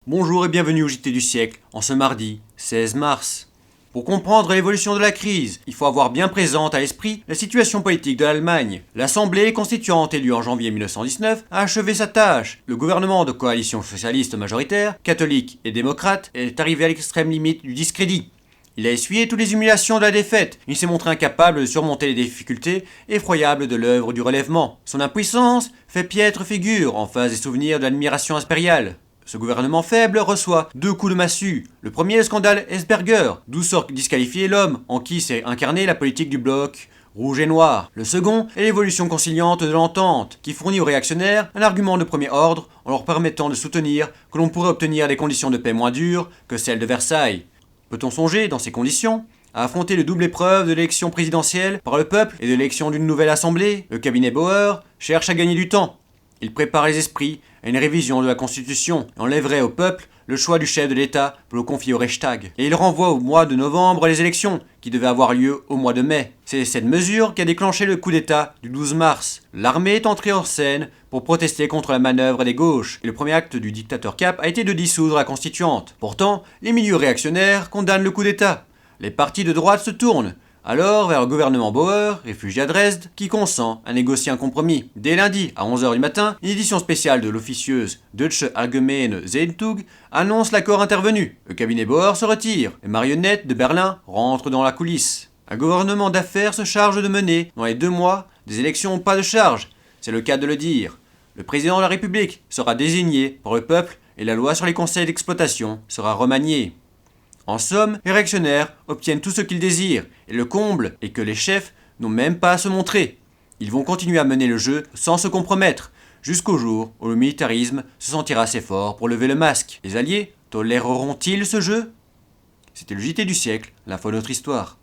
Bonjour et bienvenue au JT du siècle, en ce mardi 16 mars. Pour comprendre l'évolution de la crise, il faut avoir bien présente à l'esprit la situation politique de l'Allemagne. L'Assemblée constituante élue en janvier 1919 a achevé sa tâche. Le gouvernement de coalition socialiste majoritaire, catholique et démocrate, est arrivé à l'extrême limite du discrédit. Il a essuyé toutes les humiliations de la défaite. Il s'est montré incapable de surmonter les difficultés effroyables de l'œuvre du relèvement. Son impuissance fait piètre figure en face des souvenirs de l'admiration impériale. Ce gouvernement faible reçoit 2 coups de massue. Le premier est le scandale Hesberger, d'où sort disqualifié l'homme en qui s'est incarnée la politique du bloc rouge et noir. Le second est l'évolution conciliante de l'entente, qui fournit aux réactionnaires un argument de premier ordre en leur permettant de soutenir que l'on pourrait obtenir des conditions de paix moins dures que celles de Versailles. Peut-on songer, dans ces conditions, à affronter le double épreuve de l'élection présidentielle par le peuple et de l'élection d'une nouvelle assemblée? Le cabinet Bauer cherche à gagner du temps. Il prépare les esprits à une révision de la Constitution et enlèverait au peuple le choix du chef de l'État pour le confier au Reichstag. Et il renvoie au mois de novembre les élections, qui devaient avoir lieu au mois de mai. C'est cette mesure qui a déclenché le coup d'État du 12 mars. L'armée est entrée en scène pour protester contre la manœuvre des gauches, et le premier acte du dictateur Kapp a été de dissoudre la Constituante. Pourtant, les milieux réactionnaires condamnent le coup d'État. Les partis de droite se tournent alors vers le gouvernement Bauer, réfugié à Dresde, qui consent à négocier un compromis. Dès lundi, à 11h du matin, une édition spéciale de l'officieuse Deutsche Allgemeine Zeitung annonce l'accord intervenu. Le cabinet Bauer se retire. Les marionnettes de Berlin rentrent dans la coulisse. Un gouvernement d'affaires se charge de mener, dans les 2 mois, des élections pas de charge. C'est le cas de le dire. Le président de la République sera désigné par le peuple et la loi sur les conseils d'exploitation sera remaniée. En somme, les réactionnaires obtiennent tout ce qu'ils désirent, et le comble est que les chefs n'ont même pas à se montrer. Ils vont continuer à mener le jeu sans se compromettre, jusqu'au jour où le militarisme se sentira assez fort pour lever le masque. Les Alliés toléreront-ils ce jeu? C'était le JT du siècle, l'info de notre histoire.